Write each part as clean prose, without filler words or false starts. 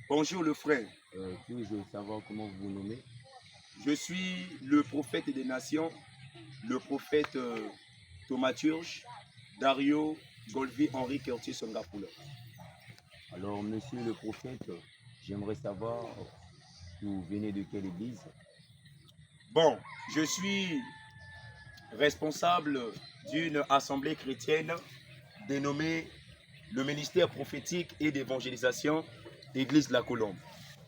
Bonjour le frère. Puis-je savoir comment vous vous nommez? Je suis le prophète des nations, le prophète Thaumaturge, Dario Golvi Henri Curtis Songapoula. Alors, monsieur le prophète, j'aimerais savoir, vous venez de quelle église? Bon, je suis responsable d'une assemblée chrétienne dénommée le ministère prophétique et d'évangélisation Église de la Colombe.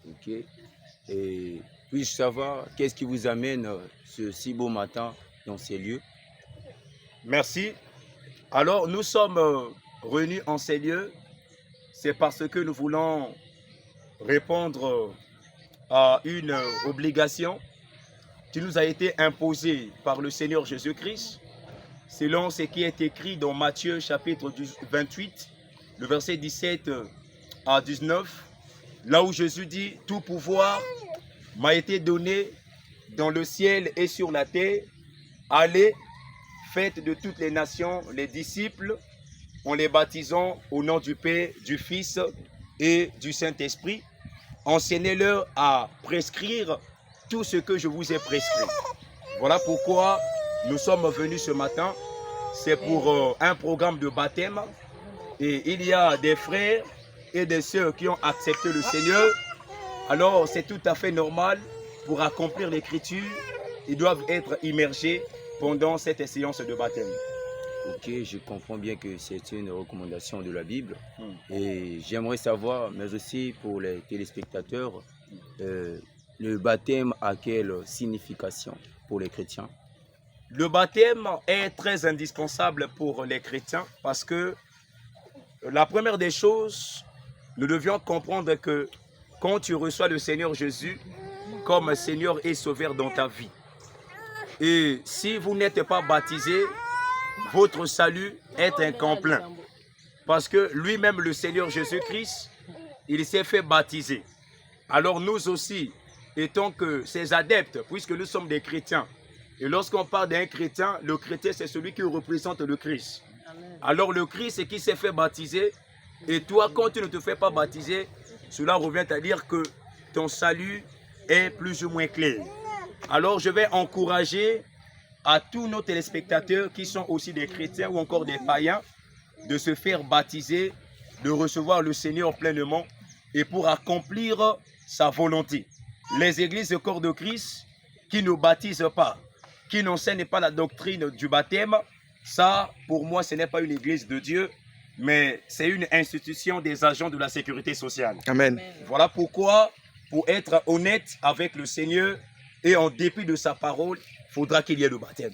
Ok. Et puis-je savoir qu'est-ce qui vous amène ce si beau matin dans ces lieux? Merci. Alors, nous sommes réunis en ces lieux, c'est parce que nous voulons répondre à une obligation qui nous a été imposée par le Seigneur Jésus-Christ, selon ce qui est écrit dans Matthieu chapitre 28, le verset 17 à 19, là où Jésus dit « Tout pouvoir m'a été donné dans le ciel et sur la terre. Allez, faites de toutes les nations les disciples, en les baptisant au nom du Père, du Fils et du Saint-Esprit. Enseignez-leur à prescrire tout ce que je vous ai prescrit. » Voilà pourquoi nous sommes venus ce matin. C'est pour un programme de baptême. Et il y a des frères et des sœurs qui ont accepté le Seigneur. Alors c'est tout à fait normal, pour accomplir l'écriture, ils doivent être immergés pendant cette séance de baptême. Ok, je comprends bien que c'est une recommandation de la Bible. Et j'aimerais savoir, mais aussi pour les téléspectateurs, le baptême a quelle signification pour les chrétiens? Le baptême est très indispensable pour les chrétiens parce que la première des choses, nous devions comprendre que quand tu reçois le Seigneur Jésus comme Seigneur et Sauveur dans ta vie, et si vous n'êtes pas baptisé, votre salut est incomplet. Parce que lui-même, le Seigneur Jésus-Christ, il s'est fait baptiser. Alors nous aussi, étant que ses adeptes, puisque nous sommes des chrétiens, et lorsqu'on parle d'un chrétien, le chrétien c'est celui qui représente le Christ. Alors le Christ c'est qui s'est fait baptiser, et toi quand tu ne te fais pas baptiser, cela revient à dire que ton salut est plus ou moins clair. Alors je vais encourager à tous nos téléspectateurs qui sont aussi des chrétiens ou encore des païens de se faire baptiser, de recevoir le Seigneur pleinement et pour accomplir sa volonté. Les églises de corps de Christ qui ne baptisent pas, qui n'enseignent pas la doctrine du baptême, ça pour moi ce n'est pas une église de Dieu, mais c'est une institution des agents de la sécurité sociale. Amen. Voilà pourquoi, pour être honnête avec le Seigneur et en dépit de sa parole, il faudra qu'il y ait le baptême.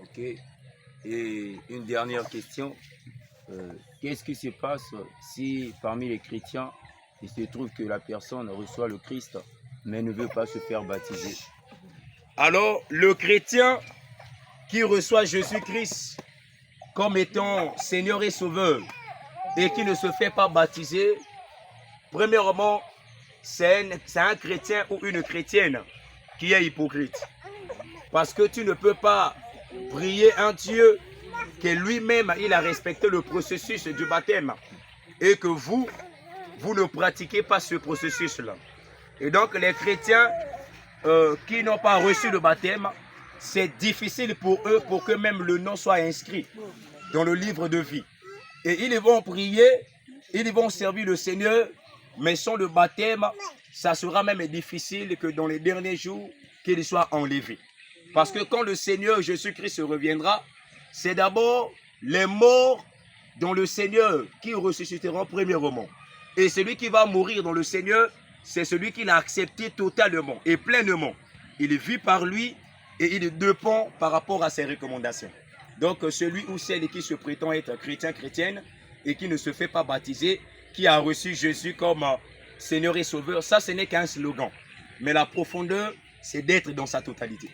Ok. Et une dernière question. Qu'est-ce qui se passe si parmi les chrétiens, il se trouve que la personne reçoit le Christ, mais ne veut pas se faire baptiser? Alors, le chrétien qui reçoit Jésus-Christ comme étant Seigneur et Sauveur et qui ne se fait pas baptiser, premièrement, c'est un chrétien ou une chrétienne qui est hypocrite. Parce que tu ne peux pas prier un Dieu que lui-même, il a respecté le processus du baptême et que vous ne pratiquez pas ce processus-là. Et donc, les chrétiens qui n'ont pas reçu le baptême, c'est difficile pour eux pour que même le nom soit inscrit dans le livre de vie. Et ils vont prier, ils vont servir le Seigneur, mais sans le baptême, ça sera même difficile que dans les derniers jours, qu'il soit enlevé. Parce que quand le Seigneur Jésus-Christ reviendra, c'est d'abord les morts dans le Seigneur qui ressusciteront premièrement. Et celui qui va mourir dans le Seigneur, c'est celui qui l'a accepté totalement et pleinement. Il vit par lui et il dépend par rapport à ses recommandations. Donc celui ou celle qui se prétend être chrétien, chrétienne et qui ne se fait pas baptiser, qui a reçu Jésus comme Seigneur et Sauveur, ça ce n'est qu'un slogan. Mais la profondeur, c'est d'être dans sa totalité.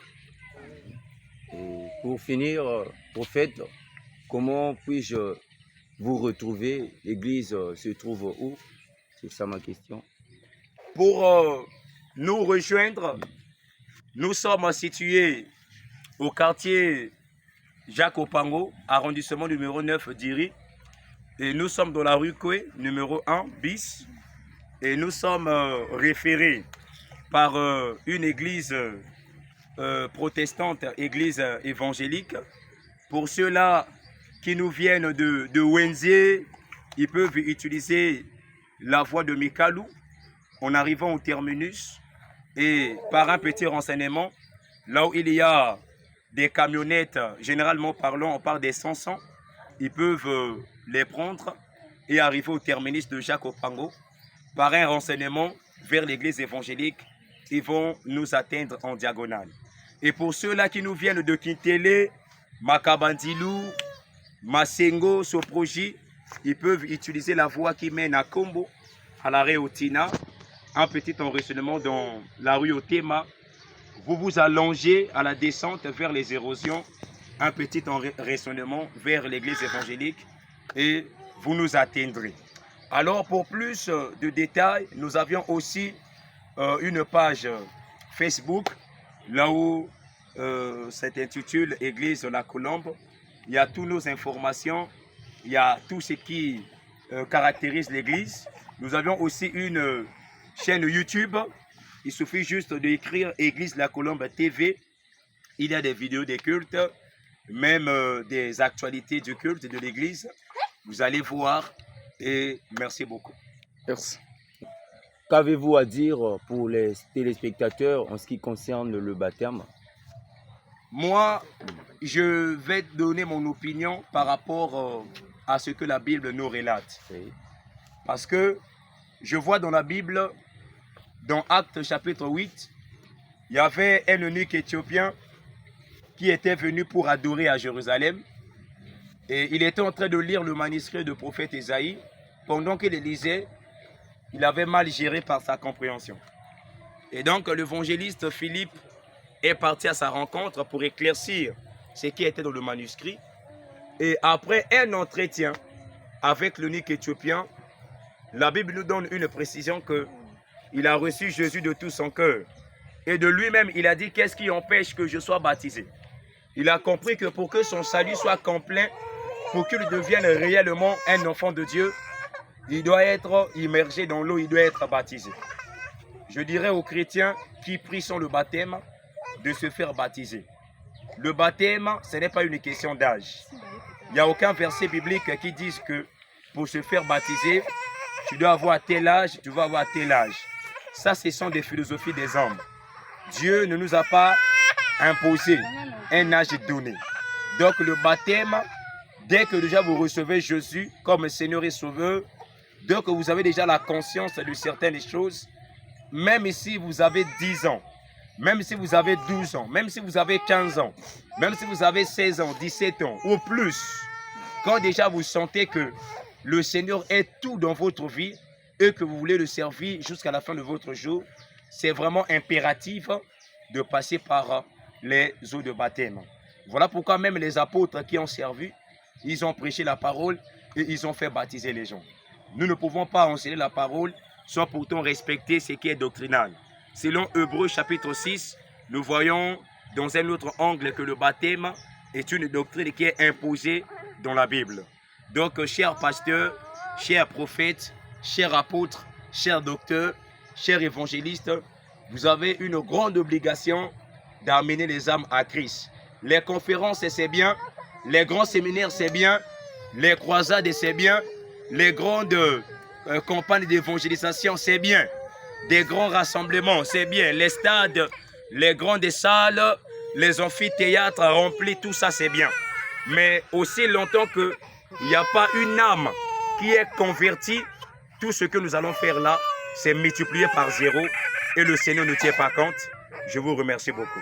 Et pour finir, prophète, comment puis-je vous retrouver? L'église se trouve où? C'est ça ma question. Pour nous rejoindre, nous sommes situés au quartier Jacques Opango, arrondissement numéro 9 d'Iri. Et nous sommes dans la rue Koué, numéro 1 bis. et nous sommes référés par une église protestante, église évangélique. Pour ceux-là qui nous viennent de Wenzie, ils peuvent utiliser la voie de Mikalou en arrivant au terminus. Et par un petit renseignement, là où il y a des camionnettes, généralement parlant, on parle des 500, ils peuvent les prendre et arriver au terminus de Jacques Opango. Par un renseignement vers l'église évangélique, ils vont nous atteindre en diagonale. Et pour ceux-là qui nous viennent de Kintele, Makabandilou, Masengo, Soproji, ils peuvent utiliser la voie qui mène à Kombo, à l'arrêt Otina, un petit enracinement dans la rue Otema. Vous vous allongez à la descente vers les érosions, un petit enracinement vers l'église évangélique et vous nous atteindrez. Alors pour plus de détails, nous avions aussi une page Facebook, là où s'intitule Église de la Colombe. Il y a toutes nos informations, il y a tout ce qui caractérise l'église. Nous avions aussi une chaîne YouTube. Il suffit juste d'écrire Église de la Colombe TV. Il y a des vidéos des cultes, même des actualités du culte de l'église. Vous allez voir et merci beaucoup. Merci. Qu'avez-vous à dire pour les téléspectateurs en ce qui concerne le baptême? Moi, je vais donner mon opinion par rapport à ce que la Bible nous relate. Oui. Parce que je vois dans la Bible, dans Actes chapitre 8, il y avait un eunuque éthiopien qui était venu pour adorer à Jérusalem. Et il était en train de lire le manuscrit du prophète Ésaïe. Pendant qu'il le lisait, il avait mal géré par sa compréhension. Et donc l'évangéliste Philippe est parti à sa rencontre pour éclaircir ce qui était dans le manuscrit. Et après un entretien avec l'eunuque éthiopien, la Bible nous donne une précision qu'il a reçu Jésus de tout son cœur. Et de lui-même, il a dit, qu'est-ce qui empêche que je sois baptisé? Il a compris que pour que son salut soit complet, pour qu'il devienne réellement un enfant de Dieu, il doit être immergé dans l'eau, il doit être baptisé. Je dirais aux chrétiens qui prient sans le baptême de se faire baptiser. Le baptême, ce n'est pas une question d'âge. Il n'y a aucun verset biblique qui dise que pour se faire baptiser, tu dois avoir tel âge, tu vas avoir tel âge. Ça, ce sont des philosophies des hommes. Dieu ne nous a pas imposé un âge donné. Donc le baptême, dès que déjà vous recevez Jésus comme Seigneur et Sauveur, dès que vous avez déjà la conscience de certaines choses, même si vous avez 10 ans, même si vous avez 12 ans, même si vous avez 15 ans, même si vous avez 16 ans, 17 ans ou plus, quand déjà vous sentez que le Seigneur est tout dans votre vie et que vous voulez le servir jusqu'à la fin de votre jour, c'est vraiment impératif de passer par les eaux de baptême. Voilà pourquoi même les apôtres qui ont servi, ils ont prêché la parole et ils ont fait baptiser les gens. Nous ne pouvons pas enseigner la parole sans pourtant respecter ce qui est doctrinal. Selon Hébreux chapitre 6, nous voyons dans un autre angle que le baptême est une doctrine qui est imposée dans la Bible. Donc, chers pasteurs, chers prophètes, chers apôtres, chers docteurs, chers évangélistes, vous avez une grande obligation d'amener les âmes à Christ. Les conférences, c'est bien. Les grands séminaires, c'est bien. Les croisades, c'est bien. Les grandes campagnes d'évangélisation, c'est bien. Des grands rassemblements, c'est bien. Les stades, les grandes salles, les amphithéâtres remplis, tout ça, c'est bien. Mais aussi longtemps qu'il n'y a pas une âme qui est convertie, tout ce que nous allons faire là, c'est multiplié par 0 et le Seigneur ne tient pas compte. Je vous remercie beaucoup.